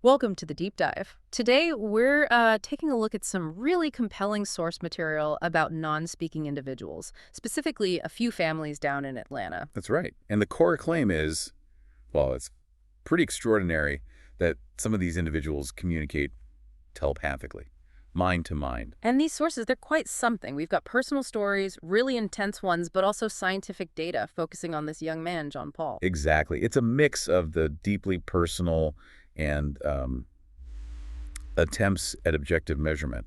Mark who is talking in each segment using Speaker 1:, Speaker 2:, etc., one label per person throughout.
Speaker 1: Welcome to the deep dive. Today, we're taking a look at some really compelling source material about non-speaking individuals, specifically a few families down in Atlanta.
Speaker 2: That's right. And the core claim is, well, it's pretty extraordinary that some of these individuals communicate telepathically, mind to mind.
Speaker 1: And these sources, they're quite something. We've got personal stories, really intense ones, but also scientific data focusing on this young man, John Paul.
Speaker 2: Exactly. It's a mix of the deeply personal and attempts at objective measurement.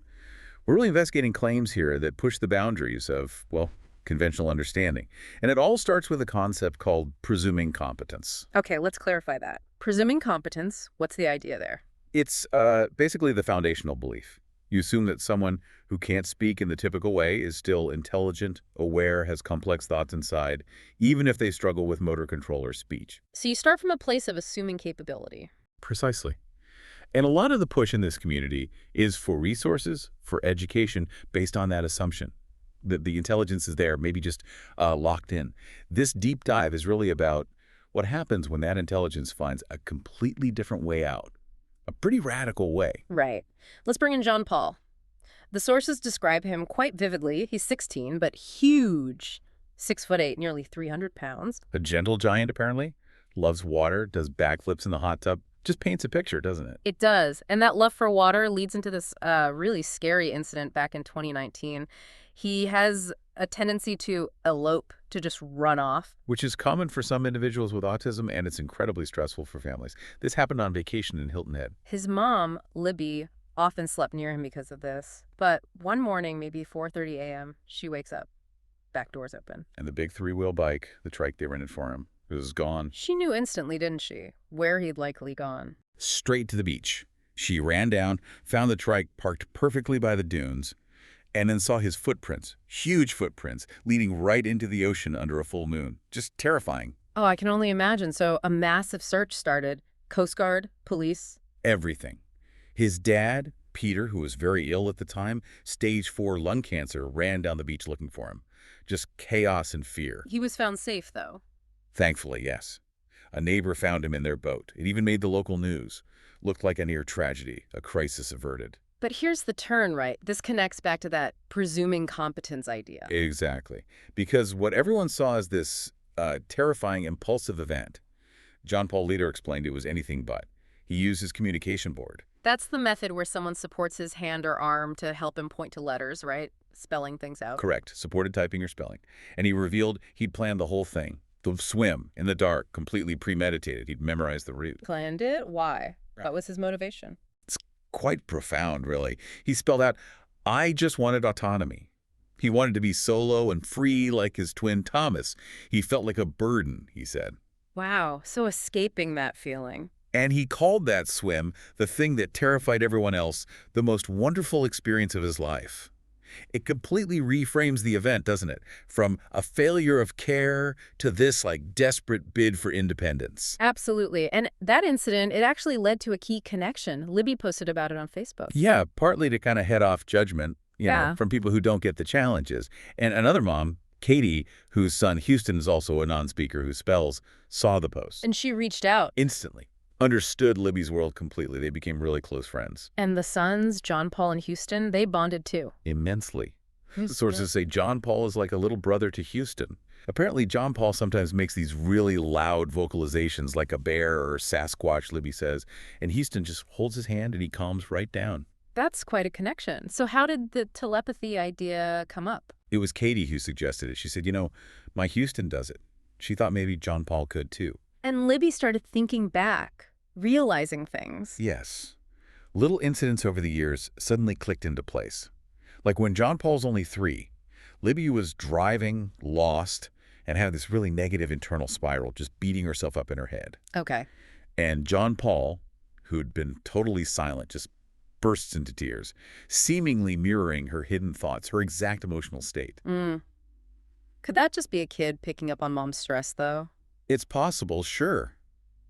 Speaker 2: We're really investigating claims here that push the boundaries of, well, conventional understanding. And it all starts with a concept called presuming competence.
Speaker 1: Okay, let's clarify that. Presuming competence, what's the idea there?
Speaker 2: It's basically the foundational belief. You assume that someone who can't speak in the typical way is still intelligent, aware, has complex thoughts inside, even if they struggle with motor control or speech.
Speaker 1: So you start from a place of assuming capability.
Speaker 2: Precisely. And a lot of the push in this community is for resources, for education, based on that assumption that the intelligence is there, maybe just locked in. This deep dive is really about what happens when that intelligence finds a completely different way out, a pretty radical way.
Speaker 1: Right. Let's bring in John Paul. The sources describe him quite vividly. He's 16, but huge. 6'8", nearly 300 pounds.
Speaker 2: A gentle giant, apparently, loves water, does backflips in the hot tub. Just paints a picture, doesn't it?
Speaker 1: It does. And that love for water leads into this really scary incident back in 2019. He has a tendency to elope, to just run off.
Speaker 2: Which is common for some individuals with autism, and it's incredibly stressful for families. This happened on vacation in Hilton Head.
Speaker 1: His mom, Libby, often slept near him because of this. But one morning, maybe 4:30 a.m., she wakes up. Back door's open.
Speaker 2: And the big three-wheel bike, the trike they rented for him, was gone.
Speaker 1: She knew instantly, didn't she, where he'd likely gone.
Speaker 2: Straight to the beach. She ran down, found the trike parked perfectly by the dunes, and then saw his footprints, huge footprints, leading right into the ocean under a full moon. Just terrifying.
Speaker 1: Oh, I can only imagine. So a massive search started. Coast Guard, police.
Speaker 2: Everything. His dad, Peter, who was very ill at the time, stage 4 lung cancer, ran down the beach looking for him. Just chaos and fear.
Speaker 1: He was found safe, though.
Speaker 2: Thankfully, yes. A neighbor found him in their boat. It even made the local news. Looked like a near tragedy, a crisis averted.
Speaker 1: But here's the turn, right? This connects back to that presuming competence idea.
Speaker 2: Exactly. Because what everyone saw as this terrifying, impulsive event, John Paul later explained it was anything but. He used his communication board.
Speaker 1: That's the method where someone supports his hand or arm to help him point to letters, right? Spelling things out.
Speaker 2: Correct. Supported typing or spelling. And he revealed he'd planned the whole thing. The swim in the dark, completely premeditated. He'd memorized the route.
Speaker 1: Planned it? Why?
Speaker 2: Right.
Speaker 1: What was his motivation?
Speaker 2: It's quite profound, really. He spelled out, I just wanted autonomy. He wanted to be solo and free like his twin Thomas. He felt like a burden, he said.
Speaker 1: Wow, so escaping that feeling.
Speaker 2: And he called that swim, the thing that terrified everyone else, the most wonderful experience of his life. It completely reframes the event, doesn't it? From a failure of care to this, desperate bid for independence.
Speaker 1: Absolutely. And that incident, it actually led to a key connection. Libby posted about it on Facebook.
Speaker 2: Yeah, partly to kind of head off judgment,
Speaker 1: Yeah.
Speaker 2: from people who don't get the challenges. And another mom, Katie, whose son Houston is also a non-speaker who spells, saw the post.
Speaker 1: And she reached out.
Speaker 2: Instantly. Understood Libby's world completely. They became really close friends.
Speaker 1: And the sons, John Paul and Houston, they bonded too.
Speaker 2: Immensely. Sources say John Paul is like a little brother to Houston. Apparently, John Paul sometimes makes these really loud vocalizations like a bear or Sasquatch, Libby says, and Houston just holds his hand and he calms right down.
Speaker 1: That's quite a connection. So how did the telepathy idea come up?
Speaker 2: It was Katie who suggested it. She said, my Houston does it. She thought maybe John Paul could too.
Speaker 1: And Libby started thinking back, realizing things.
Speaker 2: Yes. Little incidents over the years suddenly clicked into place. Like when John Paul's only 3, Libby was driving, lost, and had this really negative internal spiral, just beating herself up in her head.
Speaker 1: Okay.
Speaker 2: And John Paul, who'd been totally silent, just bursts into tears, seemingly mirroring her hidden thoughts, her exact emotional state.
Speaker 1: Could that just be a kid picking up on mom's stress, though?
Speaker 2: It's possible, sure.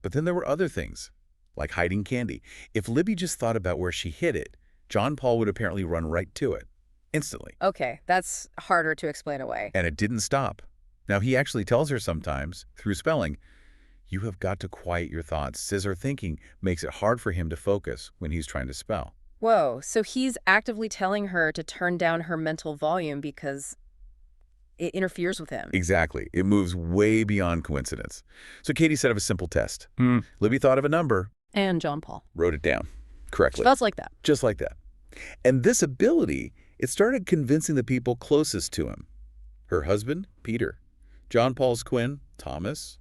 Speaker 2: But then there were other things, like hiding candy. If Libby just thought about where she hid it, John Paul would apparently run right to it, instantly.
Speaker 1: Okay, that's harder to explain away.
Speaker 2: And it didn't stop. Now, he actually tells her sometimes, through spelling, You have got to quiet your thoughts. Scissor thinking makes it hard for him to focus when he's trying to spell.
Speaker 1: Whoa, so he's actively telling her to turn down her mental volume because it interferes with him.
Speaker 2: Exactly. It moves way beyond coincidence. So Katie set up a simple test. Libby thought of a number,
Speaker 1: And John Paul.
Speaker 2: wrote it down correctly.
Speaker 1: Spells like that.
Speaker 2: Just like that. And this ability, it started convincing the people closest to him. Her husband, Peter. John Paul's twin, Thomas.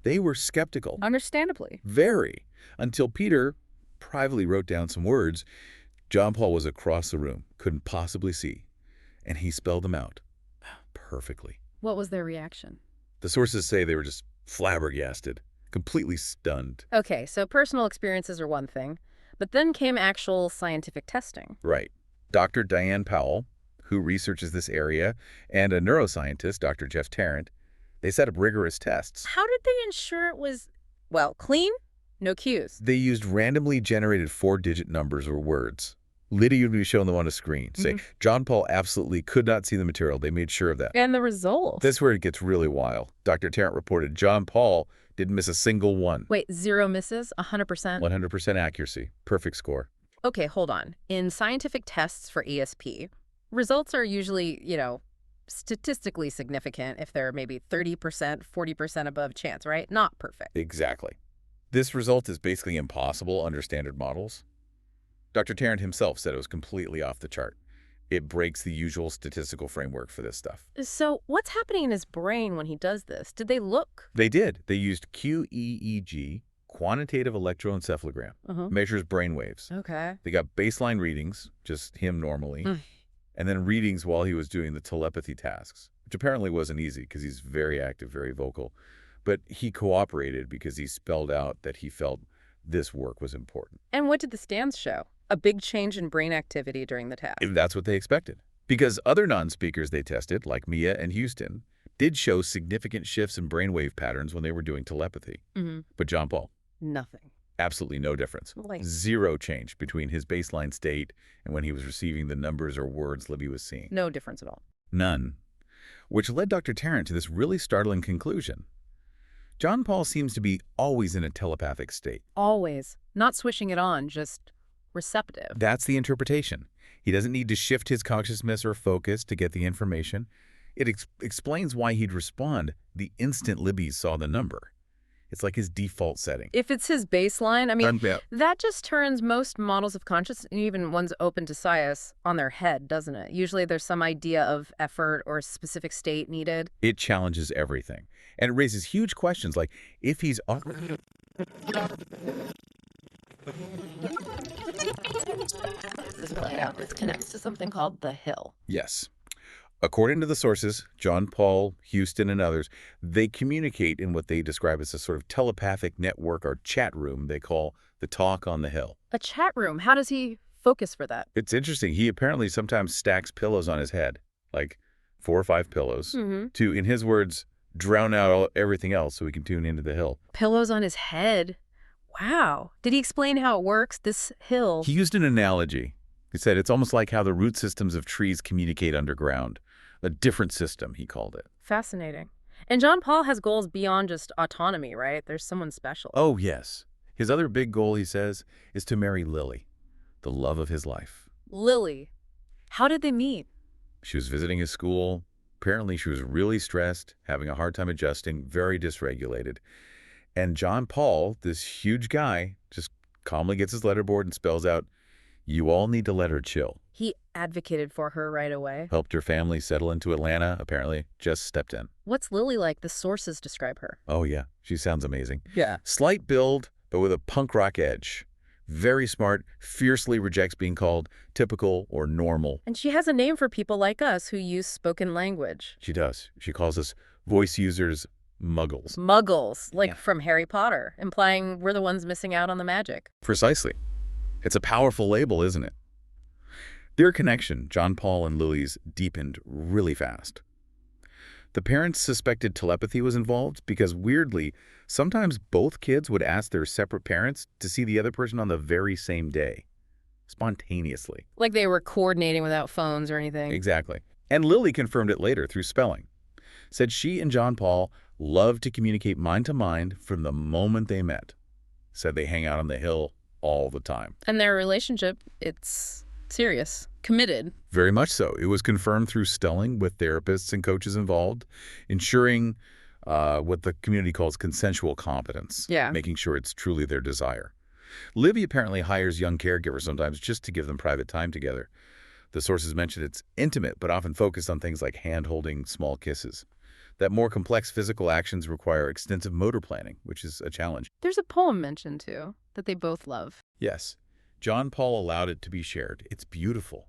Speaker 2: They were skeptical.
Speaker 1: Understandably.
Speaker 2: Very. Until Peter privately wrote down some words John Paul was across the room, couldn't possibly see. And he spelled them out perfectly.
Speaker 1: What was their reaction?
Speaker 2: The sources say they were just flabbergasted, completely stunned.
Speaker 1: Okay, so personal experiences are one thing, but then came actual scientific testing.
Speaker 2: Right. Dr. Diane Powell, who researches this area, and a neuroscientist, Dr. Jeff Tarrant, they set up rigorous tests.
Speaker 1: How did they ensure it was, well, clean? No cues.
Speaker 2: They used randomly generated 4-digit numbers or words. Lydia would be shown them on a screen. Say, John Paul absolutely could not see the material. They made sure of that.
Speaker 1: And the results?
Speaker 2: This is where it gets really wild. Dr. Tarrant reported John Paul didn't miss a single one.
Speaker 1: Wait, 0 misses? 100%?
Speaker 2: 100% accuracy. Perfect score.
Speaker 1: Okay, hold on. In scientific tests for ESP, results are usually, statistically significant if they're maybe 30%, 40% above chance, right? Not perfect.
Speaker 2: Exactly. This result is basically impossible under standard models. Dr. Tarrant himself said it was completely off the chart. It breaks the usual statistical framework for this stuff.
Speaker 1: So what's happening in his brain when he does this? Did they look?
Speaker 2: They did. They used QEEG, quantitative electroencephalogram, measures brain waves.
Speaker 1: Okay.
Speaker 2: They got baseline readings, just him normally, and then readings while he was doing the telepathy tasks, which apparently wasn't easy because he's very active, very vocal. But he cooperated because he spelled out that he felt this work was important.
Speaker 1: And what did the scans show? A big change in brain activity during the task.
Speaker 2: That's what they expected. Because other non-speakers they tested, like Mia and Houston, did show significant shifts in brainwave patterns when they were doing telepathy. But John Paul?
Speaker 1: Nothing.
Speaker 2: Absolutely no difference. Zero change between his baseline state and when he was receiving the numbers or words Libby was seeing.
Speaker 1: No difference at all.
Speaker 2: None. Which led Dr. Tarrant to this really startling conclusion. John Paul seems to be always in a telepathic state.
Speaker 1: Always. Not switching it on, just receptive.
Speaker 2: That's the interpretation. He doesn't need to shift his consciousness or focus to get the information. It explains why he'd respond the instant Libby saw the number. It's like his default setting.
Speaker 1: If it's his baseline, that just turns most models of consciousness, and even ones open to science, on their head, doesn't it? Usually there's some idea of effort or a specific state needed.
Speaker 2: It challenges everything. And it raises huge questions like, if he's...
Speaker 1: This connects to something called the hill.
Speaker 2: Yes. According to the sources, John Paul, Houston, and others, they communicate in what they describe as a sort of telepathic network or chat room they call the Talk on the Hill.
Speaker 1: A chat room? How does he focus for that?
Speaker 2: It's interesting. He apparently sometimes stacks pillows on his head, like 4 or 5 pillows, to, in his words, drown out everything else so he can tune into the hill.
Speaker 1: Pillows on his head? Wow. Did he explain how it works, this hill?
Speaker 2: He used an analogy. He said it's almost like how the root systems of trees communicate underground. A different system, he called it.
Speaker 1: Fascinating. And John Paul has goals beyond just autonomy, right? There's someone special.
Speaker 2: Oh, yes. His other big goal, he says, is to marry Lily, the love of his life.
Speaker 1: Lily. How did they meet?
Speaker 2: She was visiting his school. Apparently, she was really stressed, having a hard time adjusting, very dysregulated. And John Paul, this huge guy, just calmly gets his letterboard and spells out, "You all need to let her chill."
Speaker 1: He advocated for her right away.
Speaker 2: Helped her family settle into Atlanta, apparently. Just stepped in.
Speaker 1: What's Lily like? The sources describe her.
Speaker 2: Oh, yeah. She sounds amazing.
Speaker 1: Yeah.
Speaker 2: Slight build, but with a punk rock edge. Very smart, fiercely rejects being called typical or normal.
Speaker 1: And she has a name for people like us who use spoken language.
Speaker 2: She does. She calls us voice users muggles.
Speaker 1: Muggles, like from Harry Potter, implying we're the ones missing out on the magic.
Speaker 2: Precisely. It's a powerful label, isn't it? Their connection, John Paul and Lily's, deepened really fast. The parents suspected telepathy was involved because, weirdly, sometimes both kids would ask their separate parents to see the other person on the very same day, spontaneously.
Speaker 1: Like they were coordinating without phones or anything.
Speaker 2: Exactly. And Lily confirmed it later through spelling. Said she and John Paul Loved to communicate mind to mind from the moment they met. Said they hang out on the hill all the time.
Speaker 1: And their relationship, it's serious, committed.
Speaker 2: Very much so. It was confirmed through Stelling with therapists and coaches involved, ensuring what the community calls consensual competence,
Speaker 1: Yeah.
Speaker 2: making sure it's truly their desire. Livy apparently hires young caregivers sometimes just to give them private time together. The sources mention it's intimate, but often focused on things like hand-holding, small kisses. That more complex physical actions require extensive motor planning, which is a challenge.
Speaker 1: There's a poem mentioned, too, that they both love.
Speaker 2: Yes, John Paul allowed it to be shared. It's beautiful.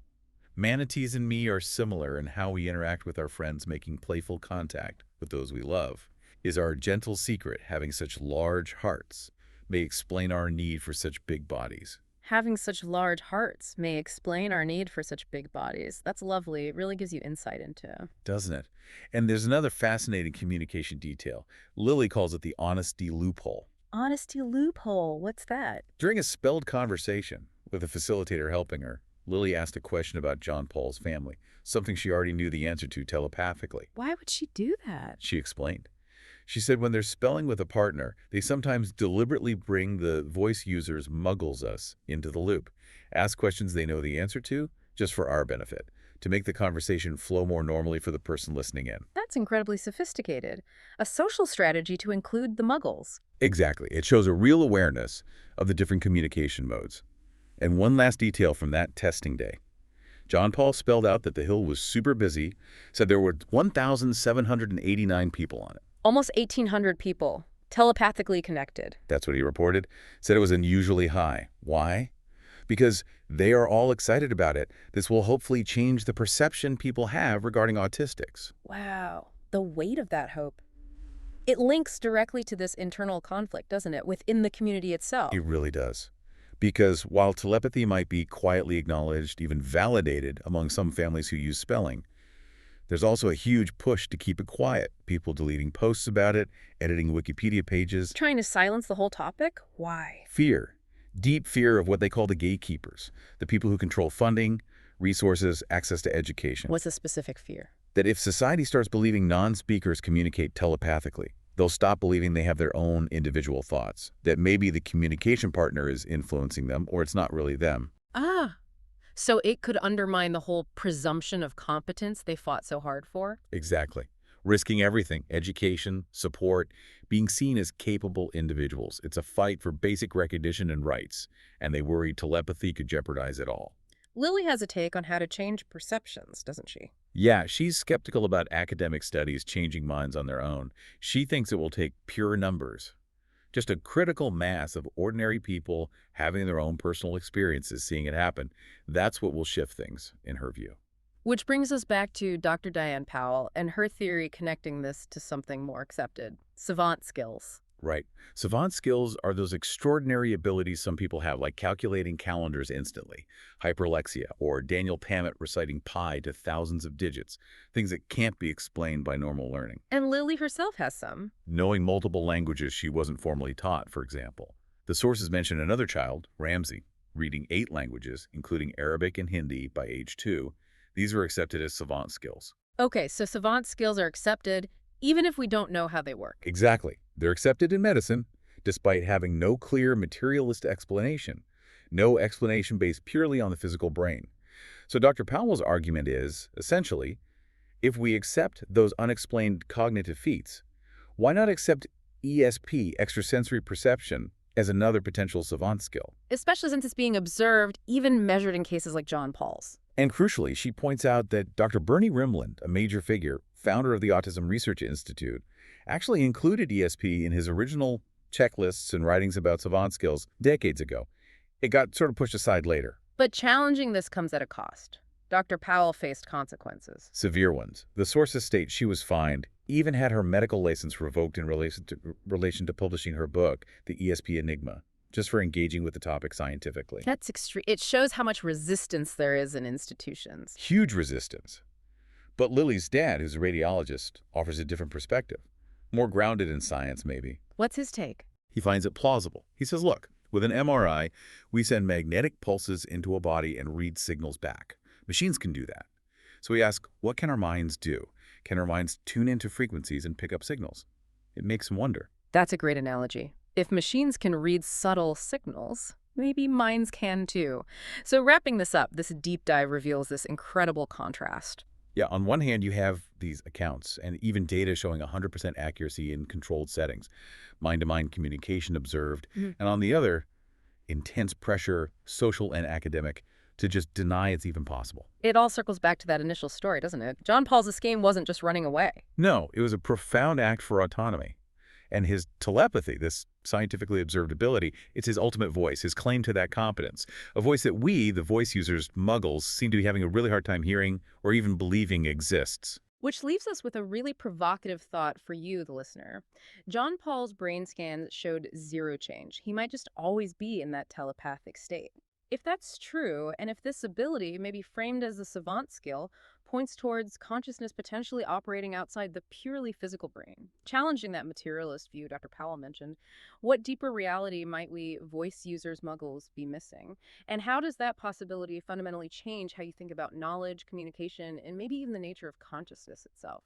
Speaker 2: Manatees and me are similar in how we interact with our friends, making playful contact with those we love. Is our gentle secret having such large hearts may explain our need for such big bodies.
Speaker 1: Having such large hearts may explain our need for such big bodies. That's lovely. It really gives you insight into.
Speaker 2: Doesn't it? And there's another fascinating communication detail. Lily calls it the honesty loophole.
Speaker 1: Honesty loophole. What's that?
Speaker 2: During a spelled conversation with a facilitator helping her, Lily asked a question about John Paul's family, something she already knew the answer to telepathically.
Speaker 1: Why would she do that?
Speaker 2: She explained. She said when they're spelling with a partner, they sometimes deliberately bring the voice user's muggles us into the loop, ask questions they know the answer to, just for our benefit, to make the conversation flow more normally for the person listening in.
Speaker 1: That's incredibly sophisticated. A social strategy to include the muggles.
Speaker 2: Exactly. It shows a real awareness of the different communication modes. And one last detail from that testing day. John Paul spelled out that the hill was super busy, said there were 1,789 people on it.
Speaker 1: Almost 1,800 people, telepathically connected.
Speaker 2: That's what he reported. Said it was unusually high. Why? Because they are all excited about it. This will hopefully change the perception people have regarding autistics.
Speaker 1: Wow. The weight of that hope. It links directly to this internal conflict, doesn't it, within the community itself?
Speaker 2: It really does. Because while telepathy might be quietly acknowledged, even validated among some families who use spelling, there's also a huge push to keep it quiet. People deleting posts about it, editing Wikipedia pages.
Speaker 1: Trying to silence the whole topic? Why?
Speaker 2: Fear. Deep fear of what they call the gatekeepers, the people who control funding, resources, access to education.
Speaker 1: What's a specific fear?
Speaker 2: That if society starts believing non-speakers communicate telepathically, they'll stop believing they have their own individual thoughts, that maybe the communication partner is influencing them, or it's not really them.
Speaker 1: Ah, so it could undermine the whole presumption of competence they fought so hard for?
Speaker 2: Exactly. Risking everything, education, support, being seen as capable individuals. It's a fight for basic recognition and rights, and they worry telepathy could jeopardize it all.
Speaker 1: Lily has a take on how to change perceptions, doesn't she?
Speaker 2: Yeah, she's skeptical about academic studies changing minds on their own. She thinks it will take pure numbers. Just a critical mass of ordinary people having their own personal experiences, seeing it happen. That's what will shift things, in her view.
Speaker 1: Which brings us back to Dr. Diane Powell and her theory connecting this to something more accepted, savant skills.
Speaker 2: Right. Savant skills are those extraordinary abilities some people have, like calculating calendars instantly, hyperlexia, or Daniel Pamet reciting pi to thousands of digits, things that can't be explained by normal learning.
Speaker 1: And Lily herself has some.
Speaker 2: Knowing multiple languages she wasn't formally taught, for example. The sources mention another child, Ramsey, reading 8 languages, including Arabic and Hindi, by age 2. These were accepted as savant skills.
Speaker 1: Okay, so savant skills are accepted even if we don't know how they work.
Speaker 2: Exactly. They're accepted in medicine, despite having no clear materialist explanation, no explanation based purely on the physical brain. So Dr. Powell's argument is, essentially, if we accept those unexplained cognitive feats, why not accept ESP, extrasensory perception, as another potential savant skill?
Speaker 1: Especially since it's being observed, even measured in cases like John Paul's.
Speaker 2: And crucially, she points out that Dr. Bernie Rimland, a major figure, founder of the Autism Research Institute, actually included ESP in his original checklists and writings about savant skills decades ago. It got sort of pushed aside later.
Speaker 1: But challenging this comes at a cost. Dr. Powell faced consequences.
Speaker 2: Severe ones. The sources state she was fined, even had her medical license revoked in relation to publishing her book, The ESP Enigma, just for engaging with the topic scientifically.
Speaker 1: That's extreme. It shows how much resistance there is in institutions.
Speaker 2: Huge resistance. But Lily's dad, who's a radiologist, offers a different perspective. More grounded in science, maybe.
Speaker 1: What's his take?
Speaker 2: He finds it plausible. He says, look, with an MRI, we send magnetic pulses into a body and read signals back. Machines can do that. So we ask, what can our minds do? Can our minds tune into frequencies and pick up signals? It makes them wonder.
Speaker 1: That's a great analogy. If machines can read subtle signals, maybe minds can too. So, wrapping this up, this deep dive reveals this incredible contrast.
Speaker 2: Yeah, on one hand, you have these accounts and even data showing 100% accuracy in controlled settings, mind-to-mind communication observed,
Speaker 1: Mhm.
Speaker 2: and on the other, intense pressure, social and academic, to just deny it's even possible.
Speaker 1: It all circles back to that initial story, doesn't it? John Paul's escape wasn't just running away.
Speaker 2: No, it was a profound act for autonomy. And his telepathy, this scientifically observed ability, it's his ultimate voice, his claim to that competence. A voice that we, the voice users, muggles, seem to be having a really hard time hearing or even believing exists.
Speaker 1: Which leaves us with a really provocative thought for you, the listener. John Paul's brain scans showed zero change. He might just always be in that telepathic state. If that's true, and if this ability, maybe framed as a savant skill, points towards consciousness potentially operating outside the purely physical brain, challenging that materialist view Dr. Powell mentioned, what deeper reality might we voice users muggles be missing? And how does that possibility fundamentally change how you think about knowledge, communication, and maybe even the nature of consciousness itself?